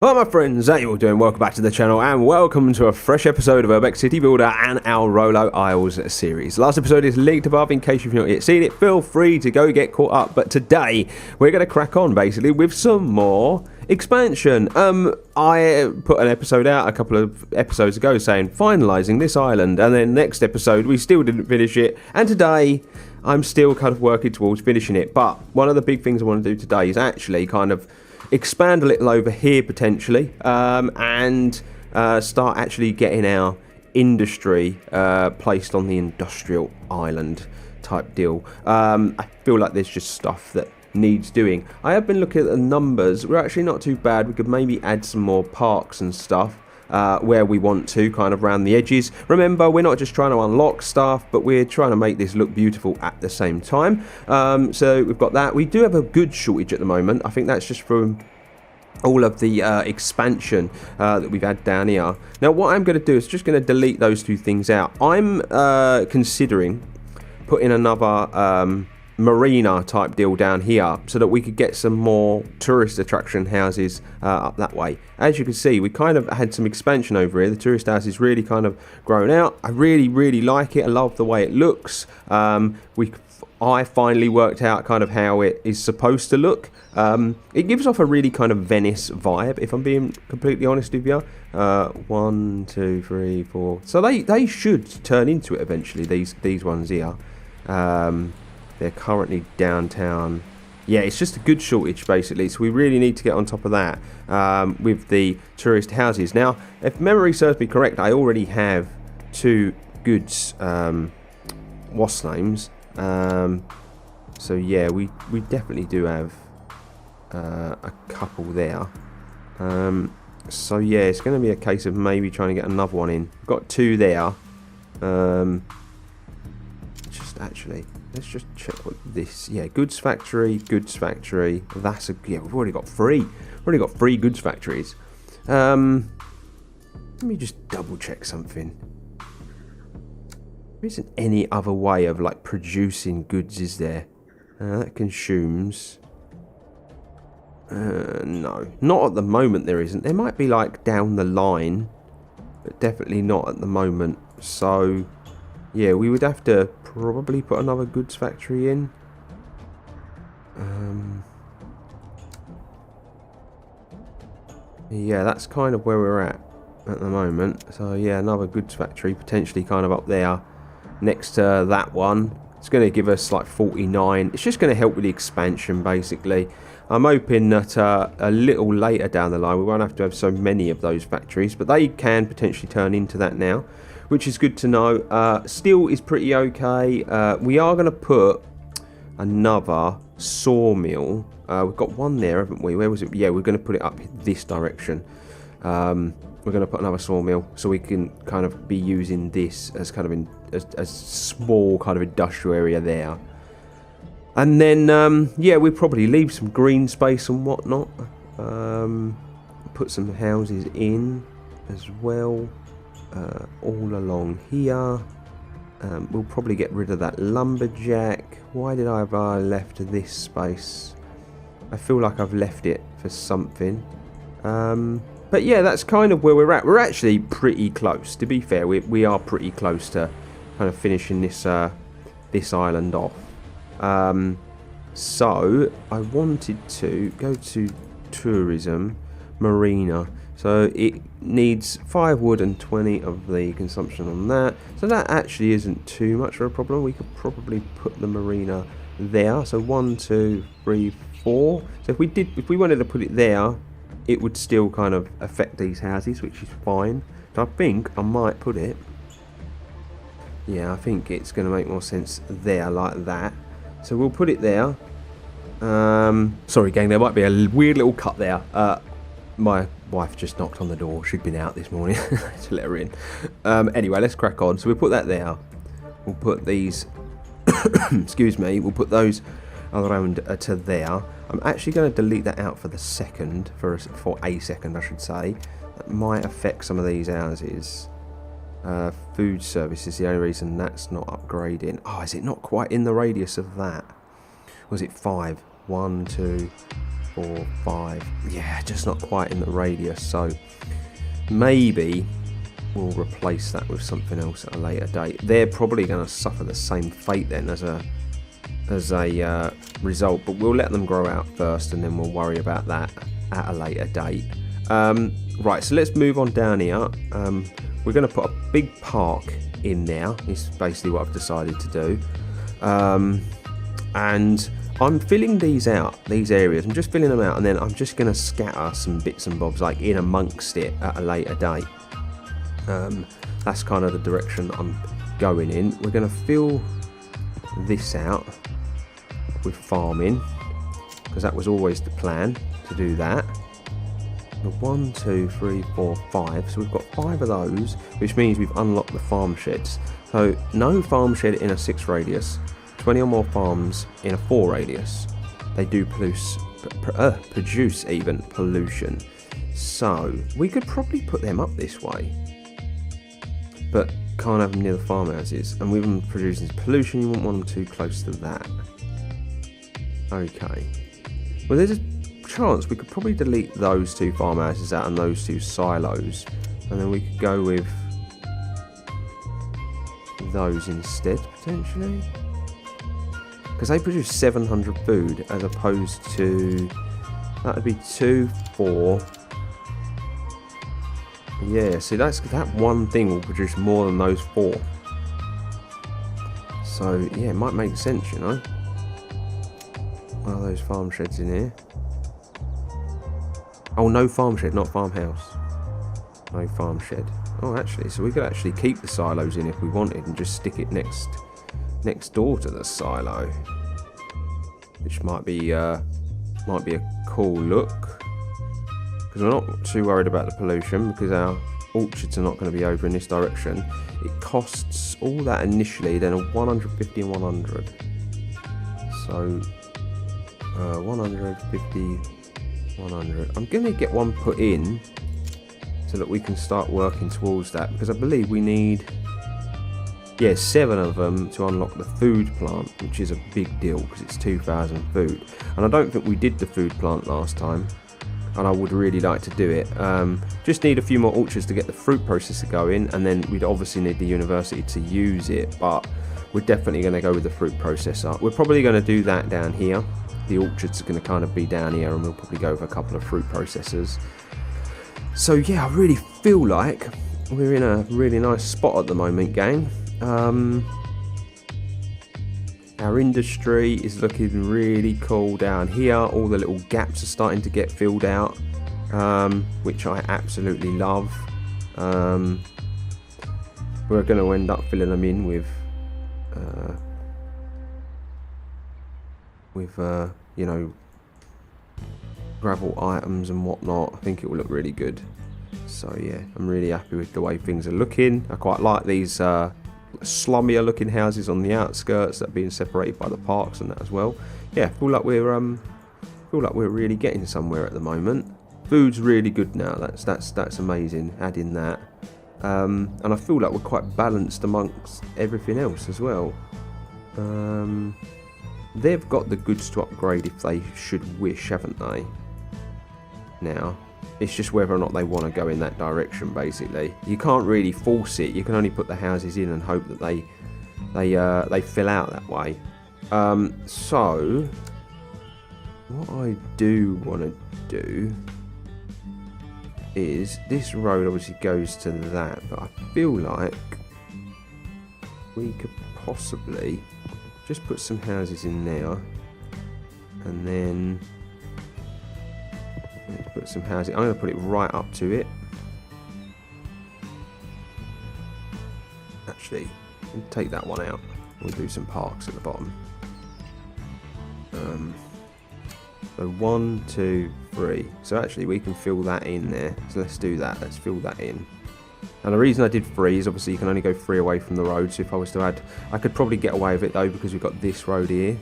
Hello my friends, how you all doing? Welcome back to the channel and welcome to a fresh episode of Urbek City Builder and our Rolo Isles series. Last episode is linked above in case you've not yet seen it. Feel free to go get caught up, but today we're going to crack on basically with some more expansion. I put an episode out a couple of episodes ago saying finalising this island, and then next episode we still didn't finish it, and today I'm still kind of working towards finishing it. But one of the big things I want to do today is actually kind of expand a little over here potentially, and start actually getting our industry placed on the industrial island type deal. I feel like there's just stuff that needs doing. I have been looking at the numbers. We're actually not too bad. We could maybe add some more parks and stuff where we want to, kind of around the edges. Remember, we're not just trying to unlock stuff, but we're trying to make this look beautiful at the same time. So we've got that. We do have a goods shortage at the moment. I think that's just from all of the expansion that we've had down here. Now what I'm going to do is just going to delete those two things out. I'm considering putting another marina type deal down here so that we could get some more tourist attraction houses up that way. As you can see, we kind of had some expansion over here. The tourist house is really kind of grown out. I really like it. I love the way it looks. I finally worked out kind of how it is supposed to look. It gives off a really kind of Venice vibe, if I'm being completely honest with you. 1, 2, 3, 4. So they should turn into it eventually, these ones here. They're currently downtown. Yeah, it's just a goods shortage basically, so we really need to get on top of that with the tourist houses. Now, if memory serves me correct, I already have 2 goods what's names. So yeah, we definitely do have a couple there. So yeah, it's going to be a case of maybe trying to get another one in. We've got 2 there. Let's just check what this. Yeah, goods factory. That's yeah. We've already got 3. We've already got 3 goods factories. Let me just double check something. There isn't any other way of like producing goods, is there? That consumes. No, not at the moment. There isn't. There might be like down the line, but definitely not at the moment. So yeah, we would have to probably put another goods factory in. Yeah, that's kind of where we're at the moment. So yeah, another goods factory potentially kind of up there next to that one. It's going to give us like 49. It's just going to help with the expansion basically. I'm hoping that a little later down the line we won't have to have so many of those factories, but they can potentially turn into that now, which is good to know. Steel is pretty okay. We are going to put another sawmill. We've got one there, haven't we? Where was it? Yeah, we're going to put it up this direction. We're going to put another sawmill so we can kind of be using this as kind of a small kind of industrial area there. And then, yeah, we'll probably leave some green space and whatnot. Put some houses in as well, all along here. We'll probably get rid of that lumberjack. Why did I have left this space? I feel like I've left it for something. But yeah, that's kind of where we're at. We're actually pretty close, to be fair. We are pretty close to kind of finishing this this island off. So I wanted to go to tourism marina. So it needs 5 wood and 20 of the consumption on that. So that actually isn't too much of a problem. We could probably put the marina there. So 1, 2, 3, 4. So if we wanted to put it there, it would still kind of affect these houses, which is fine. So I think I might put it. Yeah, I think it's going to make more sense there, like that. So we'll put it there. Sorry, gang, there might be a weird little cut there. My wife just knocked on the door. She'd been out this morning to let her in. Anyway, let's crack on. So we'll put that there. We'll put these. Excuse me. We'll put those around to there. I'm actually going to delete that out for the second, for a second, I should say. That might affect some of these houses. Food service is the only reason that's not upgrading. Oh, is it not quite in the radius of that? Was it 5? 1, 2, 4, 5. Yeah, just not quite in the radius. So maybe we'll replace that with something else at a later date. They're probably going to suffer the same fate then as a result, but we'll let them grow out first and then we'll worry about that at a later date. Right, so let's move on down here. We're going to put a big park in there. It's basically what I've decided to do. And I'm filling these out, these areas. I'm just filling them out, and then I'm just going to scatter some bits and bobs like in amongst it at a later date. That's kind of the direction I'm going in. We're going to fill this out with farming, because that was always the plan to do that. 1, 2, 3, 4, 5. So we've got 5 of those, which means we've unlocked the farm sheds. So no farm shed in a 6 radius, 20 or more farms in a 4 radius. They do produce even pollution. So we could probably put them up this way, but can't have them near the farmhouses. And with them producing pollution, you wouldn't want them too close to that. Okay. Well, there's a chance we could probably delete those 2 farmhouses out and those 2 silos, and then we could go with those instead, potentially, because they produce 700 food as opposed to, that would be 2, 4. Yeah, see, that one thing will produce more than those 4. So yeah, it might make sense, you know. What are those farm sheds in here? Oh, no farm shed, not farmhouse. No farm shed. Oh, actually, so we could actually keep the silos in if we wanted and just stick it next door to the silo, which might be a cool look, because we're not too worried about the pollution because our orchards are not going to be over in this direction. It costs all that initially, then a 150 and 100. So 150. 100. I'm going to get one put in so that we can start working towards that, because I believe we need, yeah, 7 of them to unlock the food plant, which is a big deal because it's 2,000 food. And I don't think we did the food plant last time, and I would really like to do it. Just need a few more orchards to get the fruit processor going, and then we'd obviously need the university to use it, but we're definitely going to go with the fruit processor. We're probably going to do that down here. The orchards are going to kind of be down here, and we'll probably go with a couple of fruit processors. So yeah, I really feel like we're in a really nice spot at the moment, gang. Our industry is looking really cool down here. All the little gaps are starting to get filled out, which I absolutely love. We're going to end up filling them in with you know, gravel items and whatnot. I think it will look really good. So yeah, I'm really happy with the way things are looking. I quite like these slummier looking houses on the outskirts that are being separated by the parks and that as well. Yeah, feel like we're really getting somewhere at the moment. Food's really good now. That's amazing. Adding that, and I feel like we're quite balanced amongst everything else as well. They've got the goods to upgrade if they should wish, haven't they? Now, it's just whether or not they want to go in that direction, basically. You can't really force it. You can only put the houses in and hope that they fill out that way. So, what I do want to do is, this road obviously goes to that, but I feel like we could possibly just put some houses in there, and then let's put some housing. I'm going to put it right up to it. Actually, we'll take that one out. We'll do some parks at the bottom. So 1, 2, 3. So actually we can fill that in there. So let's do that. Let's fill that in. And the reason I did 3 is obviously you can only go 3 away from the road. So if I was to add, I could probably get away with it though, because we've got this road here.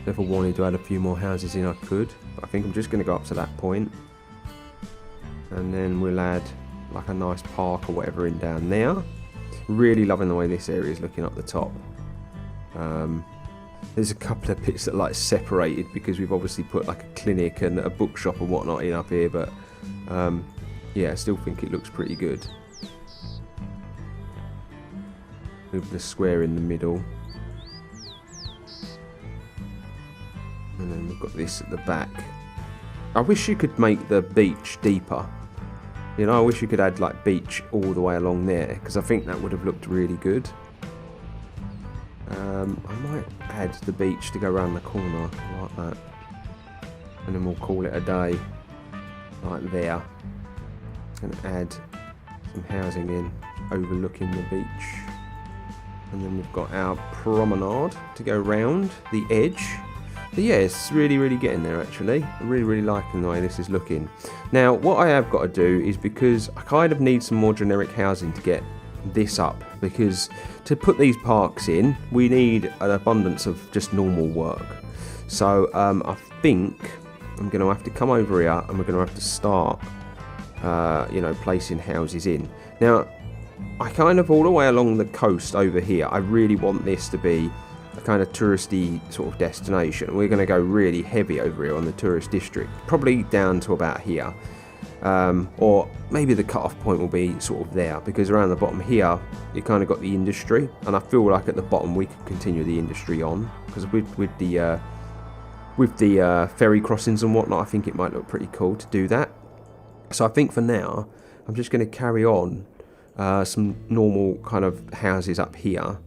So if I wanted to add a few more houses in, I could. But I think I'm just going to go up to that point. And then we'll add like a nice park or whatever in down there. Really loving the way this area is looking up the top. There's a couple of bits that like separated because we've obviously put like a clinic and a bookshop and whatnot in up here, but yeah, I still think it looks pretty good with the square in the middle. And then we've got this at the back. I wish you could make the beach deeper. You know, I wish you could add like beach all the way along there, because I think that would have looked really good. I might add the beach to go around the corner like that, and then we'll call it a day, like there. And add some housing in overlooking the beach, and then we've got our promenade to go round the edge. But yeah, it's really getting there actually. I'm really liking the way this is looking. Now what I have got to do is, because I kind of need some more generic housing to get this up, because to put these parks in we need an abundance of just normal work. So I think I'm going to have to come over here and we're going to have to start you know, placing houses in. Now I kind of all the way along the coast over here, I really want this to be a kind of touristy sort of destination. We're going to go really heavy over here on the tourist district, probably down to about here. Or maybe the cut-off point will be sort of there, because around the bottom here you kind of got the industry, and I feel like at the bottom we could continue the industry on, because with the ferry crossings and whatnot, I think it might look pretty cool to do that. So I think for now I'm just going to carry on some normal kind of houses up here.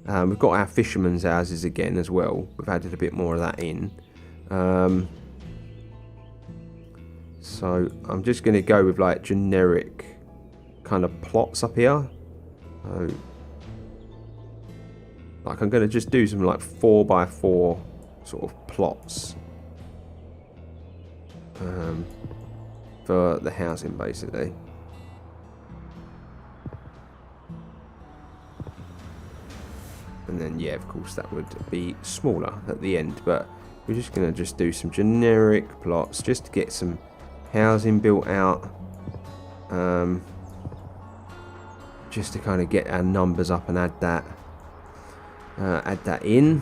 We've got our fishermen's houses again as well. We've added a bit more of that in. So I'm just going to go with like generic kind of plots up here. Like I'm going to just do some like 4x4 sort of plots for the housing basically. And then yeah, of course that would be smaller at the end, but we're just going to just do some generic plots just to get some housing built out, just to kind of get our numbers up and add that in.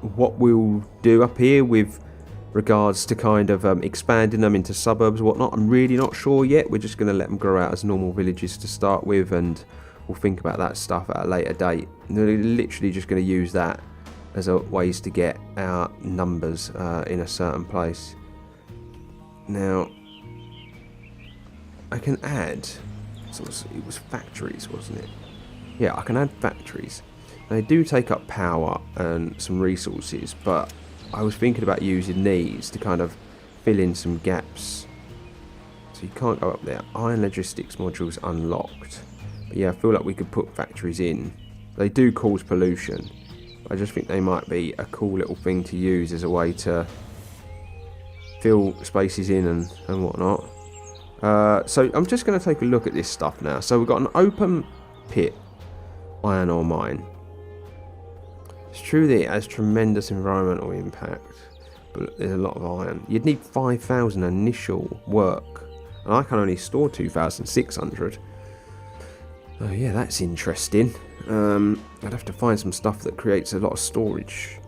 What we'll do up here with regards to kind of expanding them into suburbs or whatnot, I'm really not sure yet. We're just going to let them grow out as normal villages to start with, and we'll think about that stuff at a later date. We're literally just going to use that as a ways to get our numbers in a certain place. Now I can add, so it was factories, wasn't it? Yeah, I can add factories. They do take up power and some resources, but I was thinking about using these to kind of fill in some gaps. So you can't go up there. Iron logistics modules unlocked. But yeah, I feel like we could put factories in. They do cause pollution. I just think they might be a cool little thing to use as a way to fill spaces in and whatnot. So I'm just going to take a look at this stuff now. So we've got an open pit iron ore mine. It's true that it has tremendous environmental impact, but there's a lot of iron. You'd need 5,000 initial work, and I can only store 2,600. Oh yeah, that's interesting. I'd have to find some stuff that creates a lot of storage.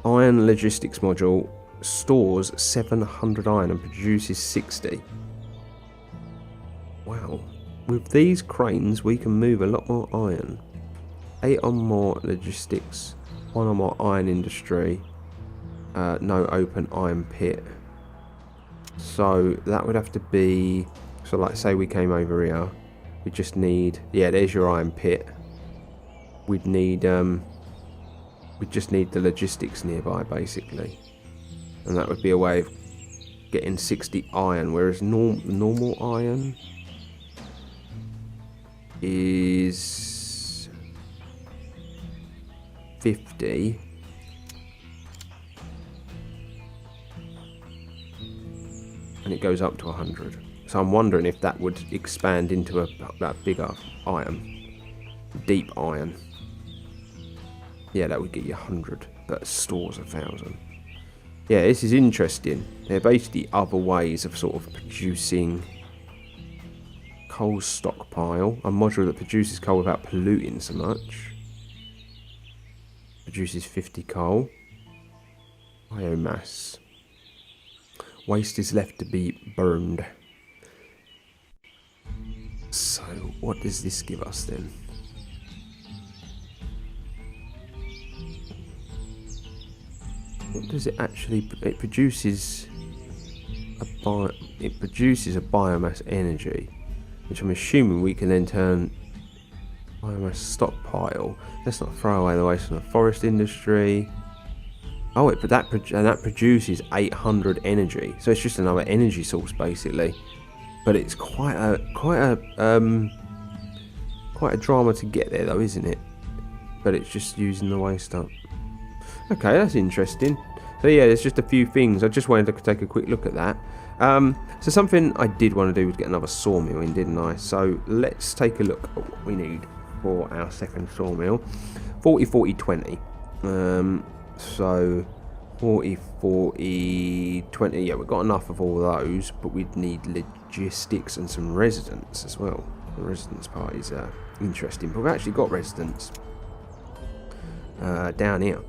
Iron logistics module stores 700 iron and produces 60. Wow. With these cranes we can move a lot more iron. 8 or more logistics, 1 or more iron industry, no open iron pit. So that would have to be, so like say we came over here, we just need, yeah, there's your iron pit. We'd just need the logistics nearby basically, and that would be a way of getting 60 iron, whereas normal iron is 50. And it goes up to 100. So I'm wondering if that would expand into a bigger iron, deep iron. Yeah, that would get you 100, but stores 1,000. Yeah, this is interesting. They're basically other ways of sort of producing coal stockpile, a module that produces coal without polluting so much. produces 50 coal. Biomass. Waste is left to be burned. So, what does this give us then? What does it actually? It produces a biomass energy, which I'm assuming we can then turn biomass stockpile. Let's not throw away the waste from the forest industry. Oh, but that produces 800 energy, so it's just another energy source basically. But it's quite a drama to get there though, isn't it? But it's just using the waste up. Okay, that's interesting. So yeah, there's just a few things. I just wanted to take a quick look at that. So something I did want to do was get another sawmill in, didn't I? So let's take a look at what we need for our second sawmill. 40, 40, 20. So 40, 40, 20. Yeah, we've got enough of all those, but we'd need logistics and some residents as well. The residence part is interesting, but we've actually got residents down here.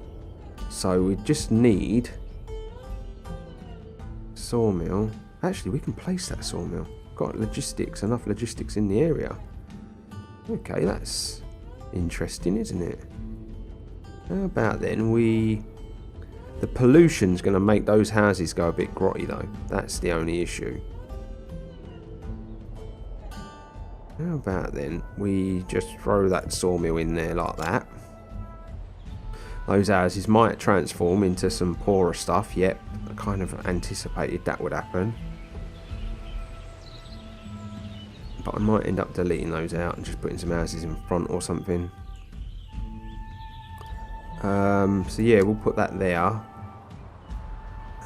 So we just need sawmill. Actually, we can place that sawmill. Got logistics, enough logistics in the area. Okay, that's interesting, isn't it? How about then the pollution's going to make those houses go a bit grotty though. That's the only issue. How about then we just throw that sawmill in there like that. Those houses might transform into some poorer stuff. Yep, I kind of anticipated that would happen. But I might end up deleting those out and just putting some houses in front or something. So yeah, we'll put that there.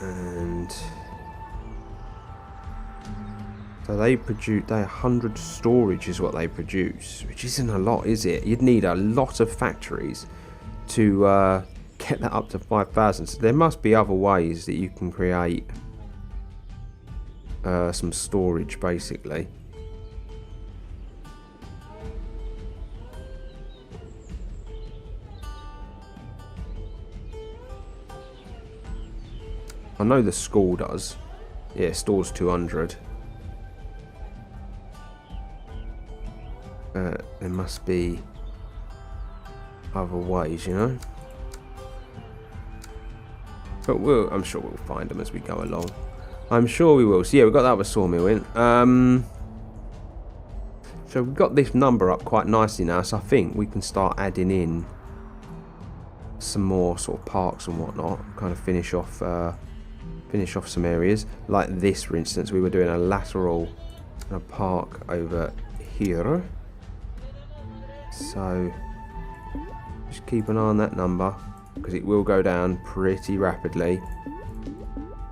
And so they 100 storage is what they produce, which isn't a lot, is it? You'd need a lot of factories to get that up to 5,000. So there must be other ways that you can create some storage basically. I know the school does. Yeah, stores 200. There must be other ways, you know. But I'm sure we'll find them as we go along. I'm sure we will. So yeah, we've got that other sawmill in. So we've got this number up quite nicely now. So I think we can start adding in some more sort of parks and whatnot. Kind of finish off some areas like this, for instance. We were doing a lateral park over here, so just keep an eye on that number because it will go down pretty rapidly.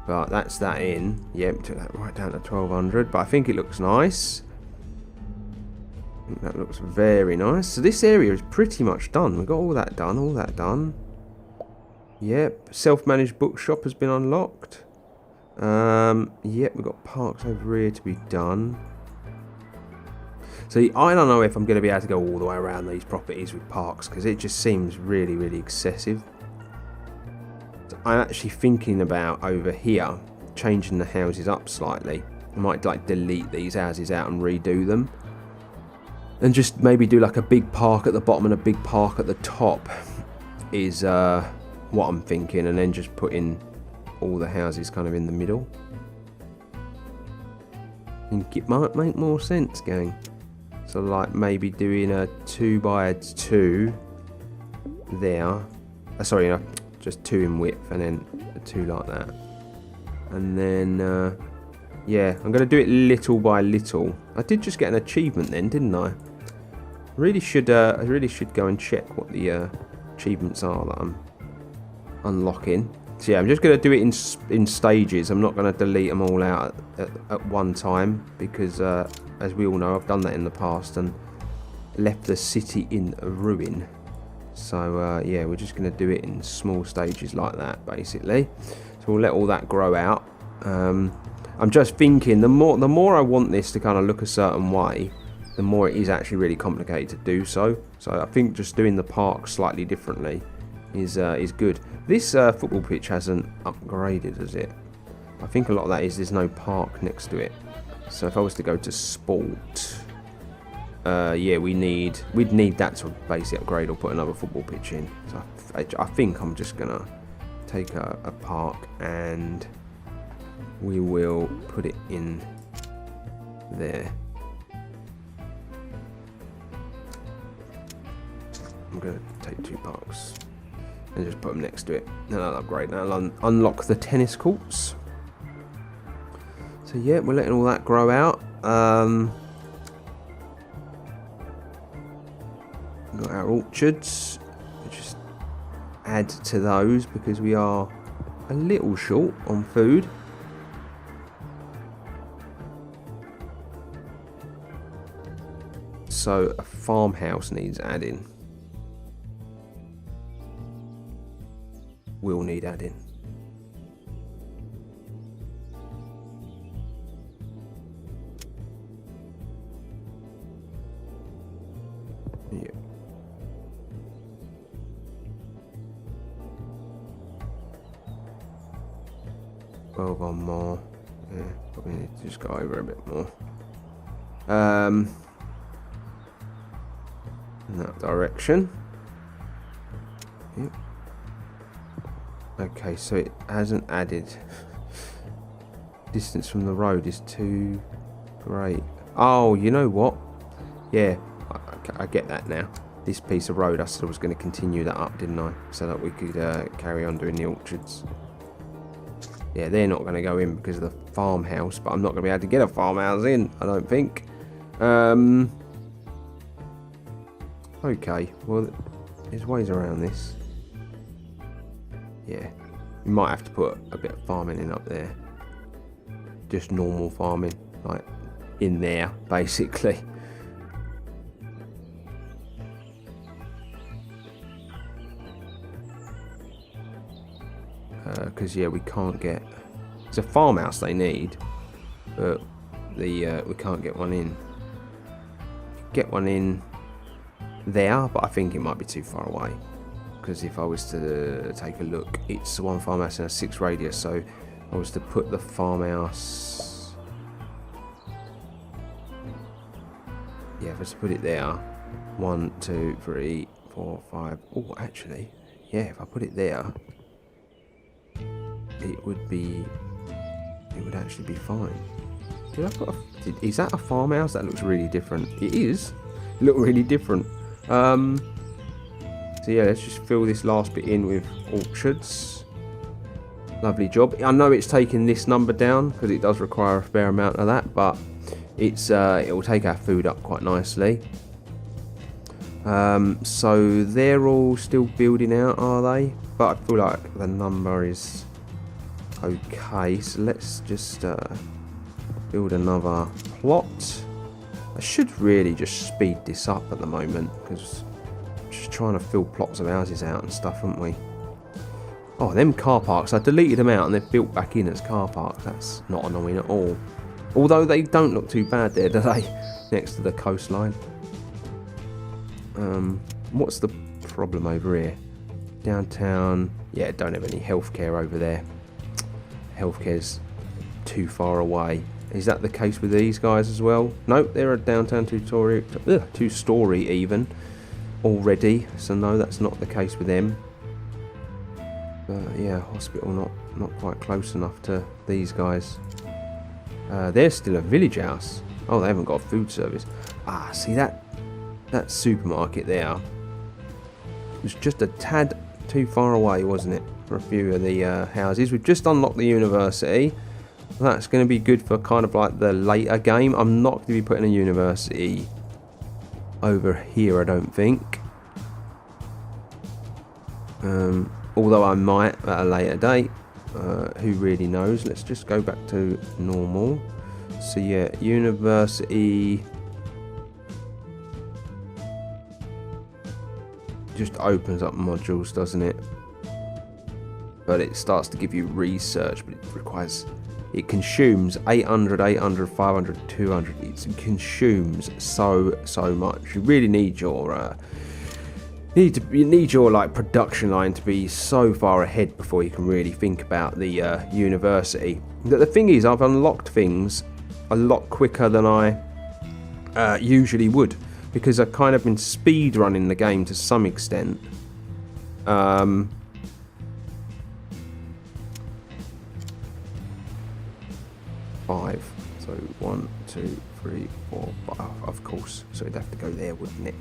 But that's that in. Yep, took that right down to 1200, but I think it looks nice. I think that looks very nice. So this area is pretty much done. We've got all that done. Yep, self-managed bookshop has been unlocked. Yep, we've got parks over here to be done. So I don't know if I'm going to be able to go all the way around these properties with parks because it just seems really, really excessive. So I'm actually thinking about over here changing the houses up slightly. I might like delete these houses out and redo them. And just maybe do like a big park at the bottom and a big park at the top is what I'm thinking, and then just put in all the houses kind of in the middle. I think it might make more sense, gang. So like maybe doing a 2x2 there. Sorry, no, just 2 in width and then a 2 like that. And then yeah, I'm going to do it little by little. I did just get an achievement then, didn't I? I really should go and check what the achievements are that I'm unlocking. So yeah, I'm just going to do it in stages. I'm not going to delete them all out at one time because as we all know, I've done that in the past and left the city in ruin. So yeah, we're just going to do it in small stages like that basically. So we'll let all that grow out. I'm just thinking the more I want this to kind of look a certain way, the more it is actually really complicated to do so. So I think just doing the park slightly differently is good. This football pitch hasn't upgraded, has it? I think a lot of that is there's no park next to it. So if I was to go to sport, yeah, we'd need that to basically upgrade or put another football pitch in. So I think I'm just gonna take a park and we will put it in there. I'm gonna take 2 parks and just put them next to it. And I'll upgrade. Now I'll unlock the tennis courts. So yeah, we're letting all that grow out. We've got our orchards. We'll just add to those because we are a little short on food. So a farmhouse needs adding. Will need adding. Yeah. Well, one more. Yeah, probably need to just go over a bit more. In that direction. Yep. Okay, so it hasn't added. Distance from the road is too great. Oh, you know what? Yeah, I get that now. This piece of road, I said I was going to continue that up, didn't I? So that we could carry on doing the orchards. Yeah, they're not going to go in because of the farmhouse, but I'm not going to be able to get a farmhouse in, I don't think. Okay, well, there's ways around this. Yeah, you might have to put a bit of farming in up there. Just normal farming, like in there, basically. Because yeah, we can't get. It's a farmhouse they need, but we can't get one in. Get one in there, but I think it might be too far away. Because if I was to take a look, it's one farmhouse in a 6 radius. So if I was to put the farmhouse, yeah, if I was to put it there, 1, 2, 3, 4, 5. Oh, actually, yeah, if I put it there, it would actually be fine. Did I put is that a farmhouse? That looks really different. It is. It looked really different. So yeah, let's just fill this last bit in with orchards. Lovely job. I know it's taking this number down because it does require a fair amount of that, but it's it will take our food up quite nicely. So they're all still building out, are they? But I feel like the number is okay. So let's just build another plot. I should really just speed this up at the moment because just trying to fill plots of houses out and stuff, haven't we? Oh, them car parks, I deleted them out and they've built back in as car parks. That's not annoying at all. Although they don't look too bad there, do they? Next to the coastline. What's the problem over here? Downtown. Yeah, don't have any healthcare over there. Healthcare's too far away. Is that the case with these guys as well? Nope, they're a downtown two-story even already. So no, that's not the case with them. Yeah, hospital not quite close enough to these guys. They're still a village house. Oh, they haven't got a food service. Ah, see that supermarket there was just a tad too far away, wasn't it? For a few of the houses. We've just unlocked the university. That's going to be good for kind of like the later game. I'm not going to be putting a university over here, I don't think. Although I might at a later date. Who really knows? Let's just go back to normal. So yeah, university just opens up modules, doesn't it? But it starts to give you research, but it consumes 800, 800, 500, 200. It consumes so much. You really need your You need your like production line to be so far ahead before you can really think about the university. The thing is, I've unlocked things a lot quicker than I usually would, because I've kind of been speed running the game to some extent. 5. So 1, 2, 3, 4, 5. Of course. So it'd have to go there, wouldn't it?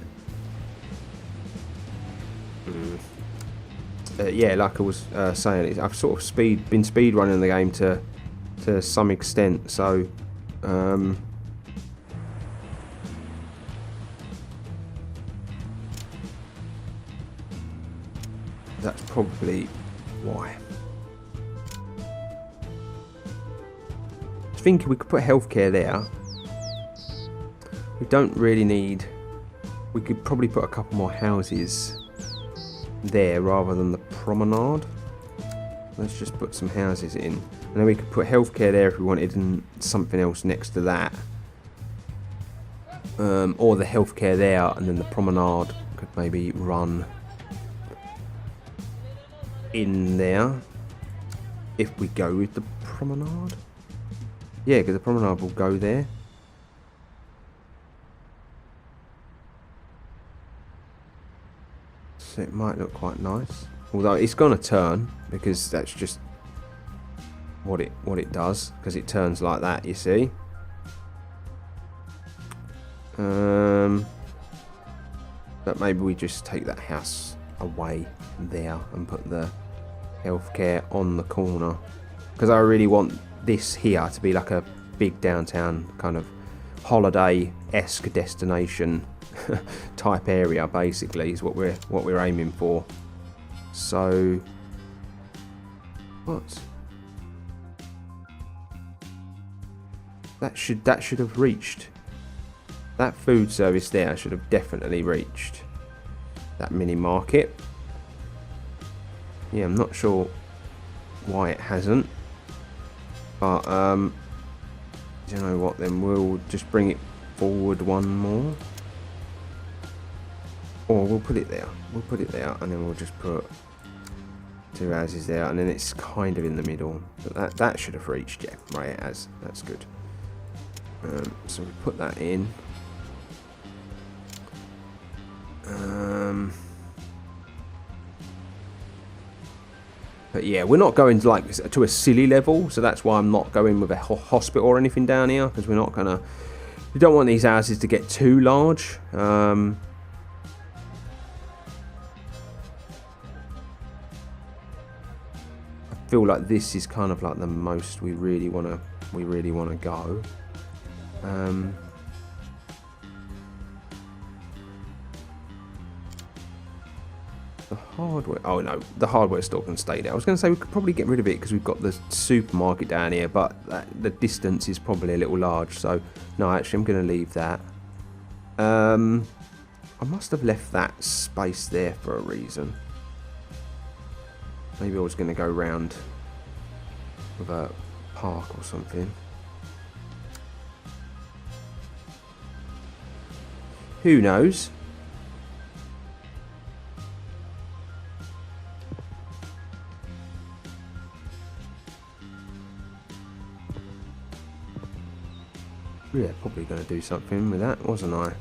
Yeah, like I was saying, I've sort of been speed running the game to some extent. So that's probably why. I think we could put healthcare there. We don't really need. We could probably put a couple more houses there rather than the promenade. Let's just put some houses in, and then we could put healthcare there if we wanted, and something else next to that, or the healthcare there, and then the promenade could maybe run in there if we go with the promenade. Yeah, because the promenade will go there. So it might look quite nice, although it's gonna turn, because that's just what it does, because it turns like that, you see. But maybe we just take that house away there and put the healthcare on the corner, because I really want this here to be like a big downtown kind of holiday-esque destination type area, basically, is what we're aiming for. So what? That should have reached. That food service there should have definitely reached that mini market. Yeah, I'm not sure why it hasn't, but you know what? Then we'll just bring it forward one more. Or we'll put it there. We'll put it there, and then we'll just put 2 houses there, and then it's kind of in the middle. But that should have reached, yeah, right, it has. That's good. So we put that in. But yeah, we're not going to a silly level, so that's why I'm not going with a hospital or anything down here, because we don't want these houses to get too large. Feel like this is kind of like the most we really want to go. The hardware. Oh no, the hardware store can stay there. I was going to say we could probably get rid of it because we've got the supermarket down here, but the distance is probably a little large. So no, actually, I'm going to leave that. I must have left that space there for a reason. Maybe I was going to go round with a park or something. Who knows? Yeah, probably going to do something with that, wasn't I?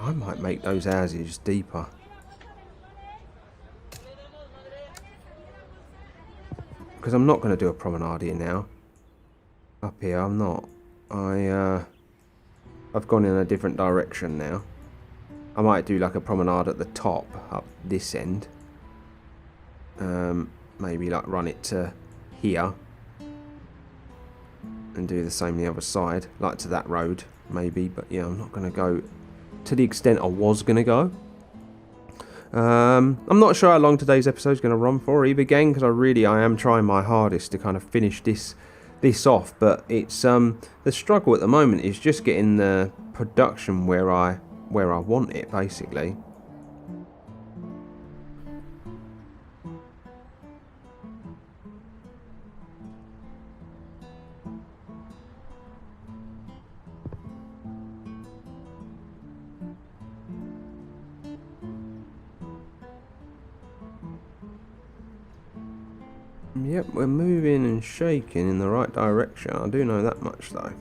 I might make those houses deeper. Because I'm not going to do a promenade here now. Up here, I'm not. I've gone in a different direction now. I might do like a promenade at the top, up this end. Maybe like run it to here. And do the same the other side, like to that road, maybe. But yeah, I'm not going to go to the extent I was going to go. I'm not sure how long today's episode is going to run for either, gang, because I am trying my hardest to kind of finish this off, but it's the struggle at the moment is just getting the production where I want it, basically. Yep, we're moving and shaking in the right direction. I do know that much though.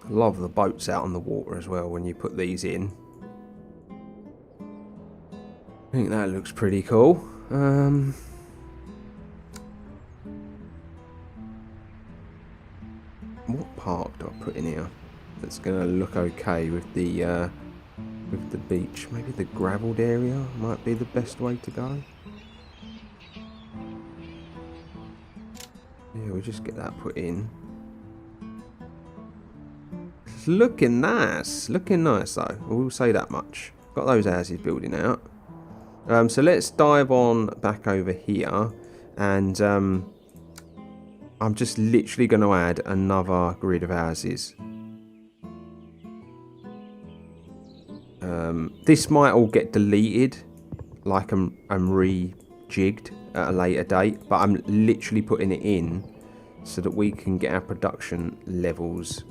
I love the boats out on the water as well when you put these in. I think that looks pretty cool. What park do I put in here that's going to look okay with the beach? Maybe the gravelled area might be the best way to go. Yeah, we'll just get that put in. It's looking nice though, I will say that much. Got those houses building out. So let's dive on back over here, and I'm just literally going to add another grid of houses. This might all get deleted, like I'm rejigged at a later date, but I'm literally putting it in so that we can get our production levels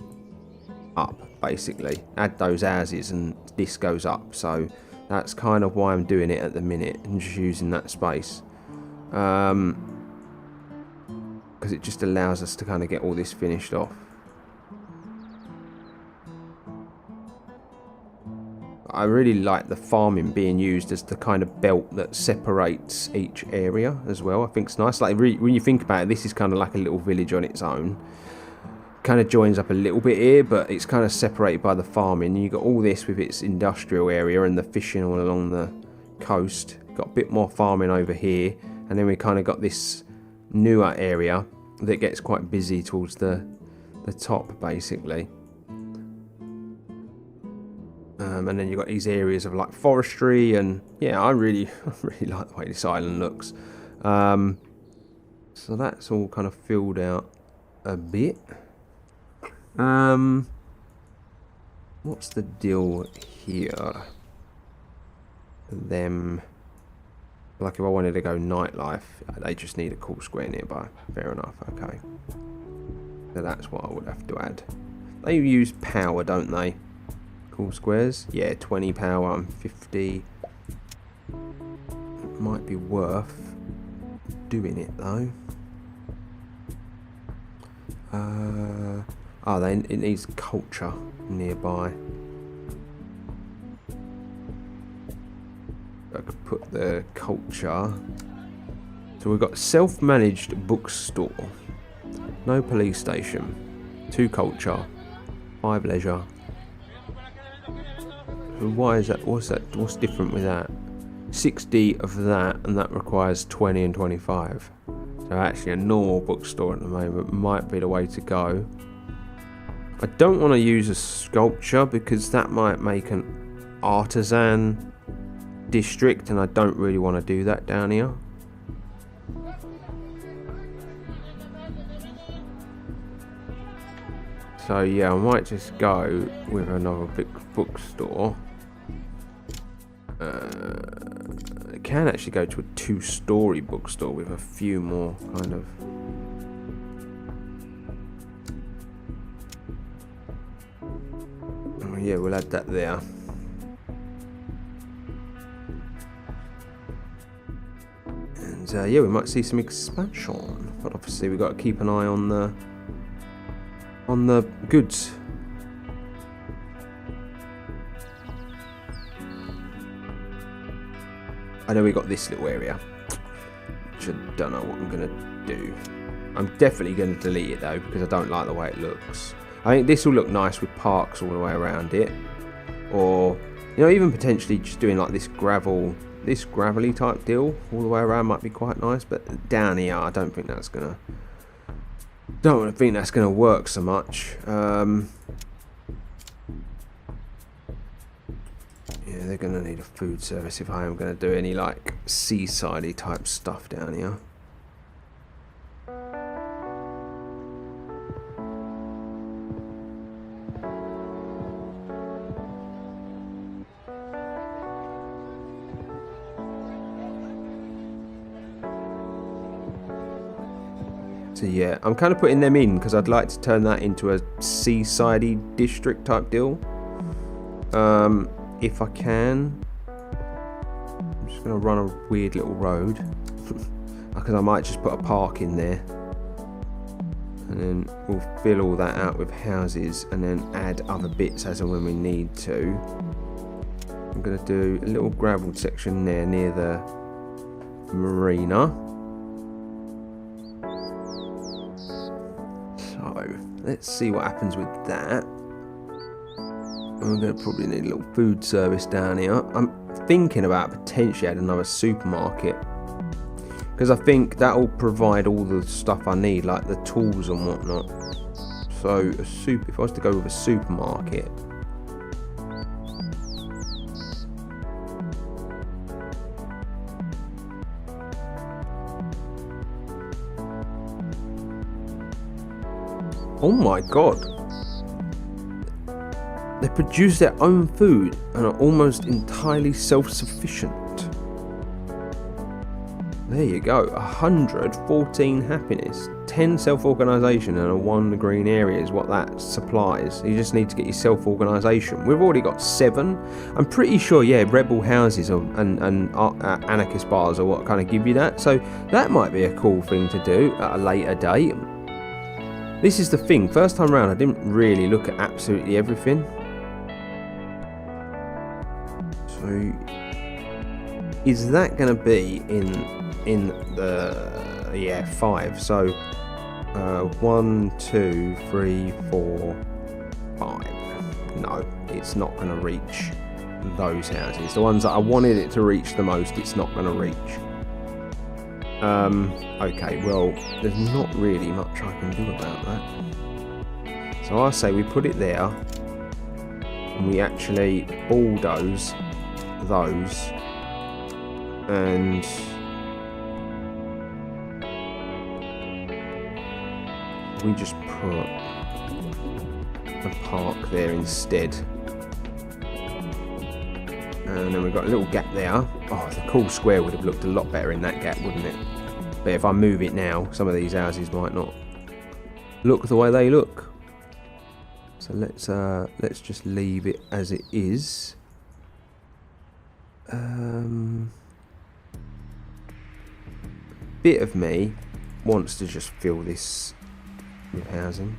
up, basically. Add those houses and this goes up, so that's kind of why I'm doing it at the minute and just using that space. Because it just allows us to kind of get all this finished off. I really like the farming being used as the kind of belt that separates each area as well. I think it's nice. Like when you think about it, this is kind of like a little village on its own. Kind of joins up a little bit here, but it's kind of separated by the farming. You've got all this with its industrial area and the fishing all along the coast. Got a bit more farming over here, and then we kind of got this newer area that gets quite busy towards the top, basically. And then you've got these areas of like forestry, and yeah, I really like the way this island looks. So that's all kind of filled out a bit. What's the deal here? Them, like if I wanted to go nightlife, they just need a cool square nearby. Fair enough, okay. So that's what I would have to add. They use power, don't they? Cool squares? Yeah, 20 power and 50. It might be worth doing it though. It needs culture nearby. I could put the culture. So we've got self-managed bookstore, no police station, 2 culture, 5 leisure. So why is that? What's different with that? 60 of that, and that requires 20 and 25. So actually a normal bookstore at the moment might be the way to go. I don't want to use a sculpture because that might make an artisan district, and I don't really want to do that down here. So yeah, I might just go with another big bookstore. It can actually go to a 2-story bookstore with a few more kind of... Oh yeah, we'll add that there. And yeah, we might see some expansion, but obviously we've got to keep an eye on the goods. I know we got this little area, which I don't know what I'm going to do. I'm definitely going to delete it though, because I don't like the way it looks. I think this will look nice with parks all the way around it. Or, you know, even potentially just doing like this gravelly type deal all the way around might be quite nice. But down here, I don't think that's going to work so much. Yeah, they're going to need a food service if I am going to do any like seaside-y type stuff down here. So yeah, I'm kind of putting them in because I'd like to turn that into a seaside-y district type deal. If I can. Just going to run a weird little road. Because I might just put a park in there. And then we'll fill all that out with houses and then add other bits as and when we need to. I'm going to do a little gravelled section there near the marina. So let's see what happens with that. We're going to probably need a little food service down here. I'm thinking about potentially adding another supermarket, because I think that will provide all the stuff I need, like the tools and whatnot. So if I was to go with a supermarket, oh my god, they produce their own food and are almost entirely self-sufficient. There you go, 114 happiness, 10 self-organisation and a 1 green area is what that supplies. You just need to get your self-organisation. We've already got 7. I'm pretty sure, yeah, rebel houses and anarchist bars are what kind of give you that. So that might be a cool thing to do at a later date. This is the thing, first time round I didn't really look at absolutely everything. So is that going to be in the 5? So 1, 2, 3, 4, 5. No, it's not going to reach those houses. The ones that I wanted it to reach the most, it's not going to reach. Okay, well, there's not really much I can do about that. So I say we put it there and we actually bulldoze those and we just put a park there instead. And then we've got a little gap there. Oh, the cool square would have looked a lot better in that gap, wouldn't it? But if I move it now, some of these houses might not look the way they look. So let's just leave it as it is. Bit of me wants to just fill this with housing.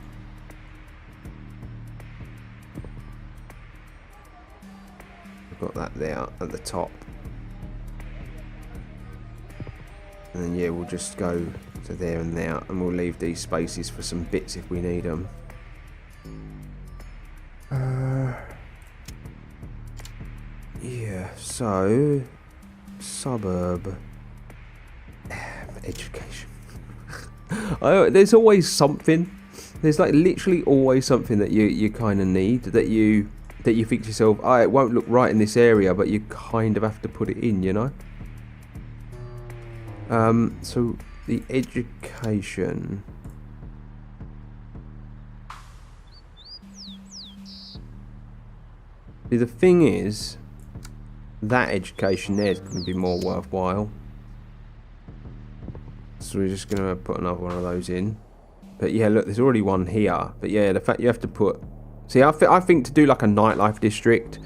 We've got that there at the top. And then yeah, we'll just go to there and there, and we'll leave these spaces for some bits if we need them. Yeah, so suburb education. There's always something. There's like literally always something that you kind of need, that you think to yourself, oh, it won't look right in this area, but you kind of have to put it in, you know. So the education. See, the thing is, that education there is going to be more worthwhile. So we're just going to put another one of those in. But yeah, look, there's already one here. But yeah, the fact you have to put... See, I think to do like a nightlife district,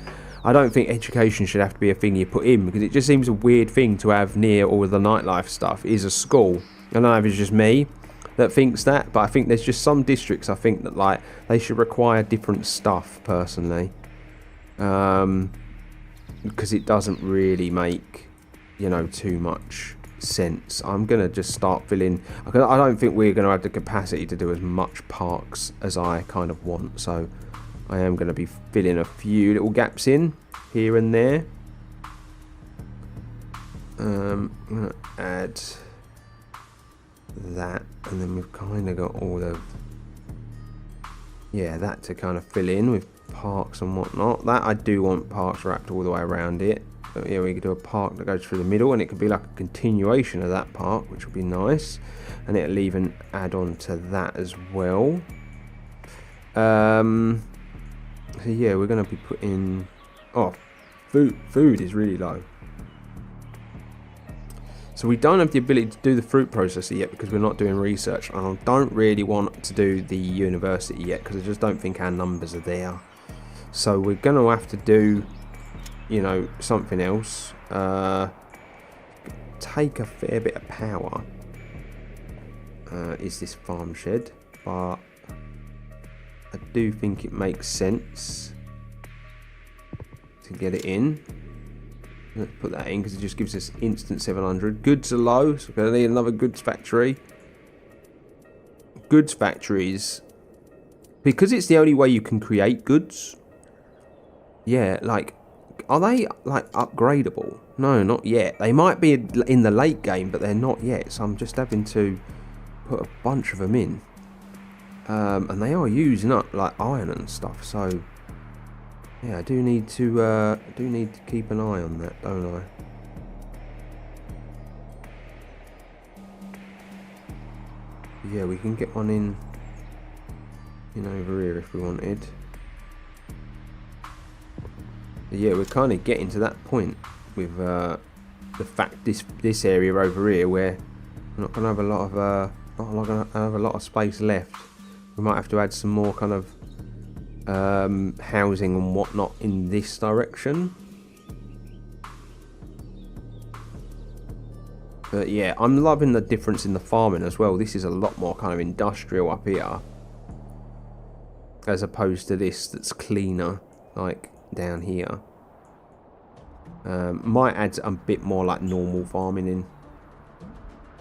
I don't think education should have to be a thing you put in, because it just seems a weird thing to have near all of the nightlife stuff is a school. I don't know if it's just me that thinks that, but I think there's just some districts I think that like they should require different stuff personally. Because it doesn't really make, you know, too much sense. I'm going to just start filling... I don't think we're going to have the capacity to do as much parks as I kind of want, so I am going to be filling a few little gaps in here and there. I'm going to add that, and then we've kind of got all of... Yeah, that to kind of fill in with parks and whatnot. That I do want parks wrapped all the way around it. But yeah, we could do a park that goes through the middle, and it could be like a continuation of that park, which would be nice. And it'll even add on to that as well. So yeah, we're going to be putting... Oh, food is really low. So we don't have the ability to do the fruit processor yet because we're not doing research. And I don't really want to do the university yet because I just don't think our numbers are there. So we're going to have to do, you know, something else. take a fair bit of power, is this farm shed, but I do think it makes sense to get it in. Let's put that in because it just gives us instant 700. Goods are low, so we're going to need another goods factory. Goods factories, because it's the only way you can create goods. Yeah, like, are they like upgradable? No, not yet. They might be in the late game, but they're not yet. So I'm just having to put a bunch of them in, and they are using up like iron and stuff. So yeah, I do need to keep an eye on that, don't I? Yeah, we can get one in over here if we wanted. But yeah, we're kind of getting to that point with the fact this area over here where we're not going to have a lot of space left. We might have to add some more kind of housing and whatnot in this direction. But yeah, I'm loving the difference in the farming as well. This is a lot more kind of industrial up here, as opposed to this that's cleaner, like down here. Might add a bit more like normal farming in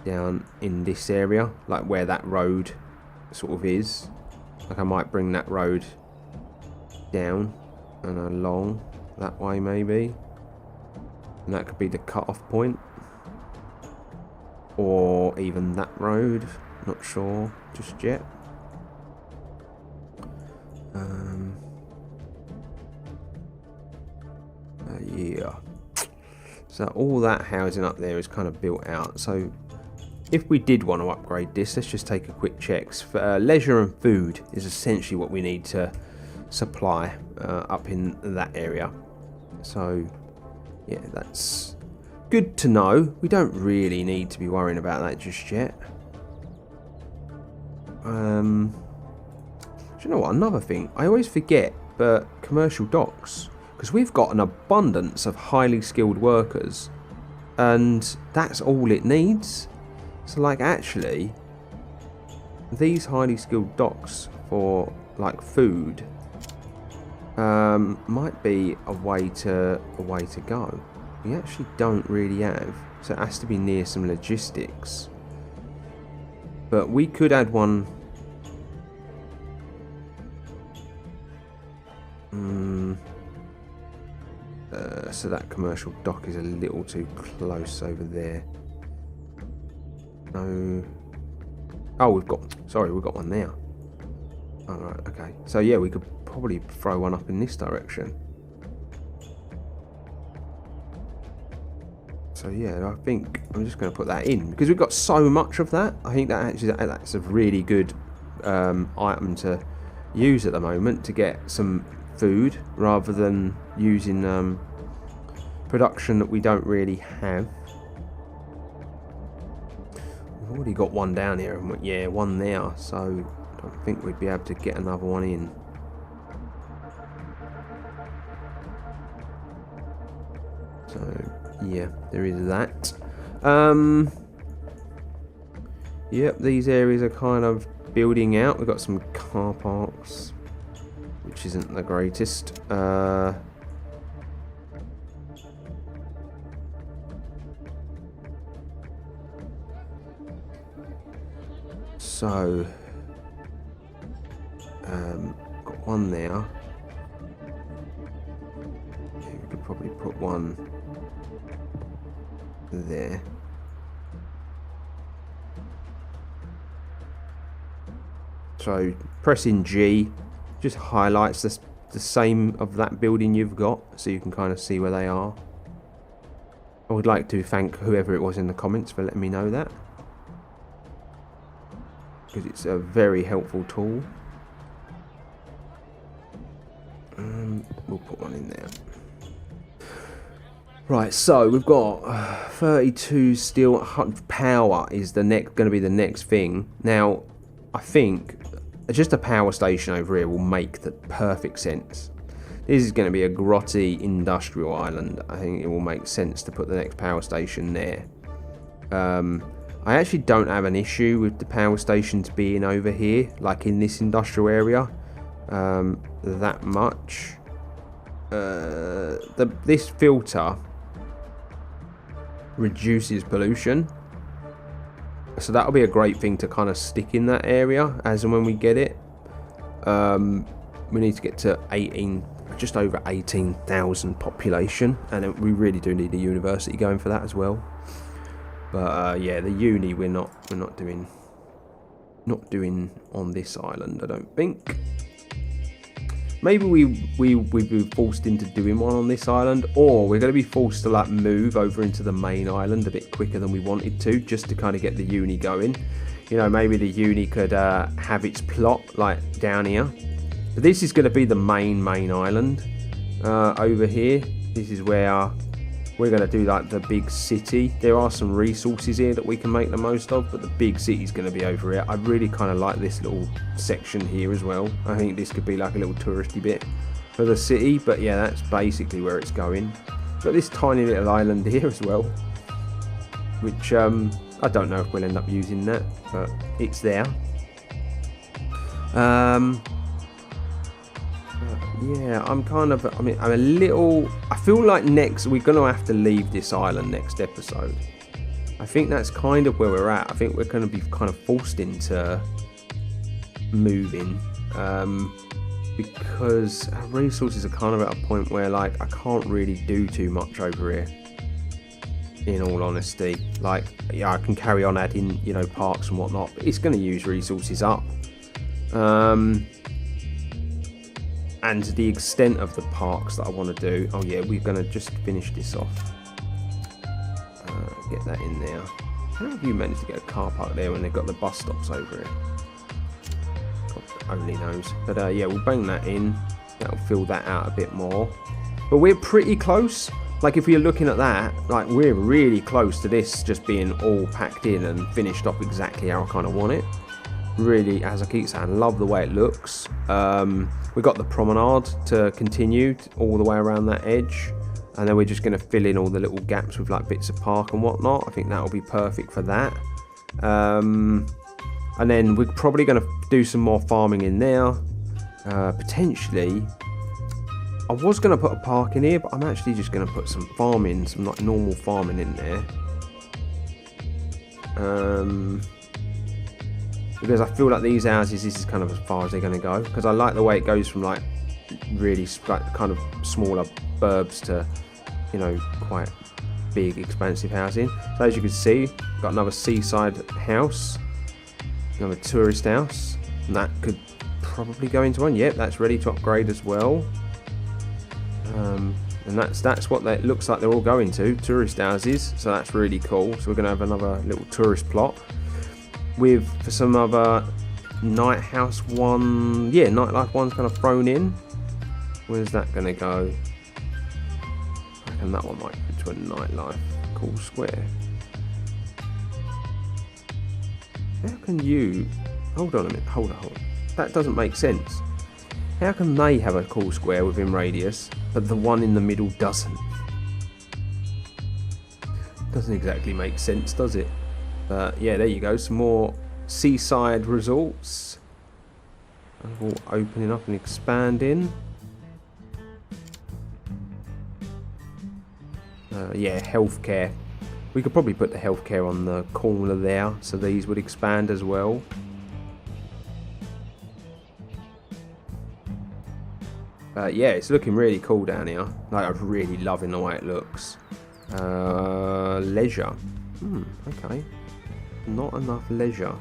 down in this area, like where that road sort of is. Like I might bring that road down and along that way maybe, and that could be the cut-off point. Or even that road, not sure just yet. Yeah. So all that housing up there is kind of built out. So if we did want to upgrade this, let's just take a quick check. For, leisure and food is essentially what we need to supply up in that area. So yeah, that's good to know. We don't really need to be worrying about that just yet. Do you know what? Another thing I always forget, but commercial docks, because we've got an abundance of highly skilled workers, and that's all it needs. So like actually, these highly skilled docks for like food might be a way to go. We actually don't really have, so it has to be near some logistics. But we could add one. So that commercial dock is a little too close over there. No. Oh, we've got one there. All right, okay. So yeah, we could probably throw one up in this direction. So yeah, I think I'm just going to put that in because we've got so much of that. I think that's a really good item to use at the moment to get some food rather than using production that we don't really have. We've already got one down here, and yeah, one there. So I don't think we'd be able to get another one in. So yeah, there is that. Yep, these areas are kind of building out. We've got some car parks, which isn't the greatest. So got one there. Yeah, we could probably put one there. So pressing G just highlights the same of that building you've got, so you can kind of see where they are. I would like to thank whoever it was in the comments for letting me know that, because it's a very helpful tool. We'll put one in there. Right, so we've got 32 steel. Power is going to be the next thing. Now, I think just a power station over here will make the perfect sense. This is going to be a grotty industrial island. I think it will make sense to put the next power station there. I actually don't have an issue with the power stations being over here, like in this industrial area, that much. This filter reduces pollution, so that'll be a great thing to kind of stick in that area as and when we get it. We need to get to just over 18,000 population, and we really do need a university going for that as well. But yeah, the uni we're not doing on this island, I don't think. Maybe we've been forced into doing one on this island, or we're going to be forced to like move over into the main island a bit quicker than we wanted to, just to kind of get the uni going. You know, maybe the uni could have its plot like down here. But this is going to be the main island over here. This is where we're going to do like the big city. There are some resources here that we can make the most of, but the big city is going to be over here. I really kind of like this little section here as well. I think this could be like a little touristy bit for the city, but yeah, that's basically where it's going. Got this tiny little island here as well, which I don't know if we'll end up using that, but it's there. Yeah, I'm a little, I feel like we're going to have to leave this island next episode. I think that's kind of where we're at. I think we're going to be kind of forced into moving, because our resources are kind of at a point where like I can't really do too much over here, in all honesty. Like, yeah, I can carry on adding, you know, parks and whatnot, but it's going to use resources up. And to the extent of the parks that I want to do, oh yeah, we're going to just finish this off. Get that in there. How have you managed to get a car park there when they've got the bus stops over here? God only knows. But yeah, we'll bang that in. That'll fill that out a bit more. But we're pretty close. Like if you're looking at that, like we're really close to this just being all packed in and finished off exactly how I kind of want it. Really, as I keep saying, love the way it looks. We've got the promenade to continue all the way around that edge, and then we're just going to fill in all the little gaps with like bits of park and whatnot. I think that'll be perfect for that. And then we're probably going to do some more farming in there. Potentially, I was going to put a park in here, but I'm actually just going to put some farming, some like normal farming in there. Because I feel like these houses, this is kind of as far as they're going to go. Because I like the way it goes from like really like kind of smaller burbs to, you know, quite big, expansive housing. So as you can see, got another seaside house, another tourist house, and that could probably go into one. Yep, that's ready to upgrade as well. And that's what it looks like they're all going to, tourist houses. So that's really cool. So we're going to have another little tourist plot. With for some other night house one, yeah, nightlife one's kind of thrown in. Where's that going to go? I reckon that one might go to a nightlife. Cool square. How can you? Hold on a minute. Hold on. That doesn't make sense. How can they have a cool square within radius, but the one in the middle doesn't? Doesn't exactly make sense, does it? Yeah, there you go. Some more seaside resorts. All opening up and expanding. Yeah, healthcare. We could probably put the healthcare on the corner there, so these would expand as well. Yeah, it's looking really cool down here. Like, I'm really loving the way it looks. Leisure. Okay. Not enough leisure,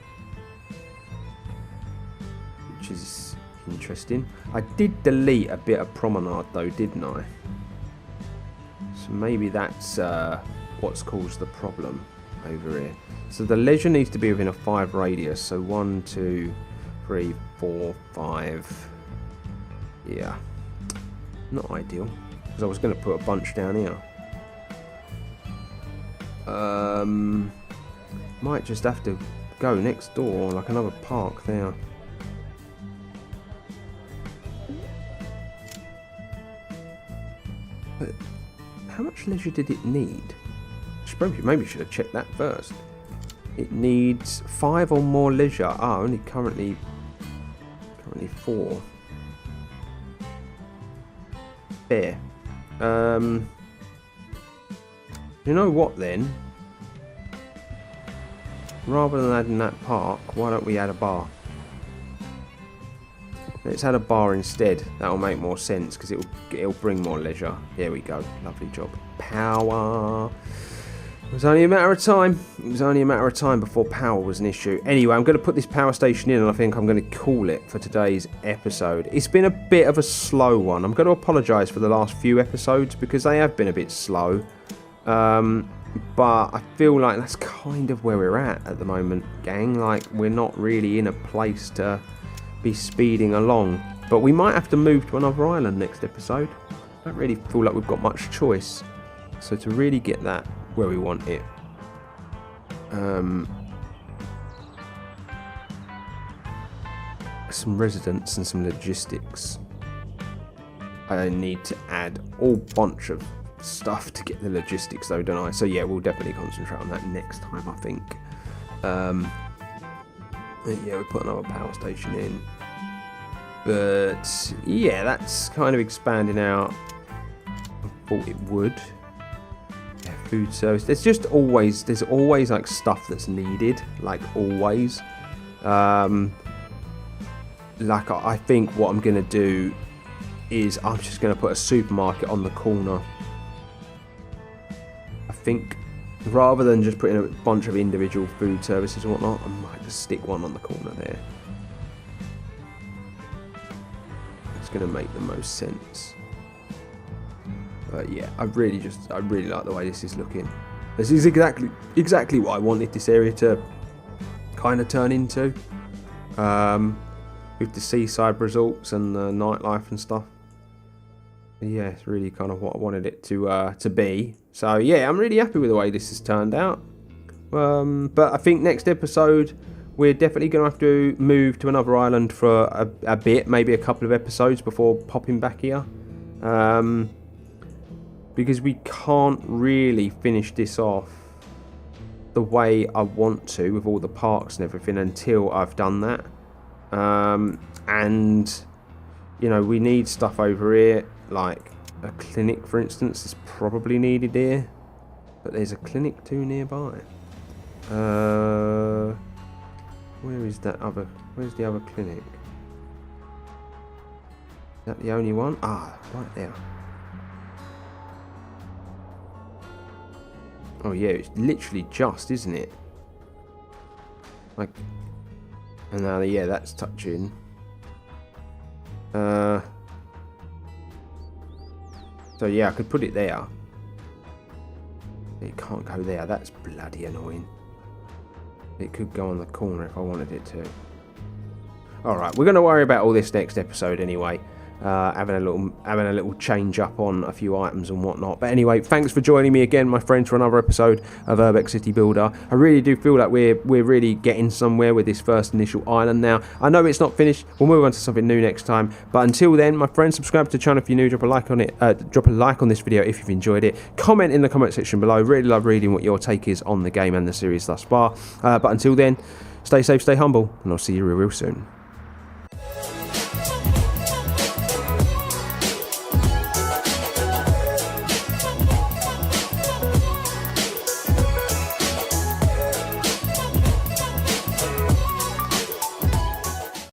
which is interesting. I did delete a bit of promenade though, didn't I? So maybe that's what's caused the problem over here. So the leisure needs to be within a 5 radius. So 1, 2, 3, 4, 5. Yeah, not ideal, because I was going to put a bunch down here. Might just have to go next door, like another park there. But how much leisure did it need? maybe should have checked that first. It needs 5 or more leisure. Ah, only currently 4. Fair. You know what then? Rather than adding that park, why don't we add a bar? Let's add a bar instead. That'll make more sense because it'll bring more leisure. Here we go. Lovely job. Power. It was only a matter of time. It was only a matter of time before power was an issue. Anyway, I'm going to put this power station in and I think I'm going to call it for today's episode. It's been a bit of a slow one. I'm going to apologise for the last few episodes because they have been a bit slow. But I feel like that's kind of where we're at the moment, gang. Like, we're not really in a place to be speeding along. But we might have to move to another island next episode. I don't really feel like we've got much choice. So to really get that where we want it, some residents and some logistics. I need to add a bunch of stuff to get the logistics though, don't I? So yeah, we'll definitely concentrate on that next time, I think. Yeah, we put another power station in, but yeah, that's kind of expanding out. I thought it would. Yeah, food service. There's always like stuff that's needed, like always. Like I think what I'm gonna do is I'm just gonna put a supermarket on the corner. I think rather than just putting a bunch of individual food services and whatnot, I might just stick one on the corner there. It's going to make the most sense. But yeah, I really like the way this is looking. This is exactly what I wanted this area to kind of turn into. With the seaside resorts and the nightlife and stuff. Yeah, it's really kind of what I wanted it to be. So yeah, I'm really happy with the way this has turned out. But I think next episode we're definitely going to have to move to another island for a bit, maybe a couple of episodes before popping back here. Because we can't really finish this off the way I want to with all the parks and everything until I've done that. And you know, we need stuff over here, like a clinic, for instance, is probably needed here. But there's a clinic too nearby. Where's the other clinic? Is that the only one? Ah, right there. Oh yeah, it's literally just, isn't it? Like, and now yeah, that's touching. So yeah, I could put it there. It can't go there. That's bloody annoying. It could go on the corner if I wanted it to. Alright, we're going to worry about all this next episode anyway. Having a little change up on a few items and whatnot. But anyway, thanks for joining me again, my friends, for another episode of Urbek City Builder. I really do feel like we're really getting somewhere with this first initial island now. I know it's not finished. We'll move on to something new next time. But until then, my friends, subscribe to the channel if you're new. Drop a like on it. Drop a like on this video if you've enjoyed it. Comment in the comment section below. Really love reading what your take is on the game and the series thus far. But until then, stay safe, stay humble, and I'll see you real soon.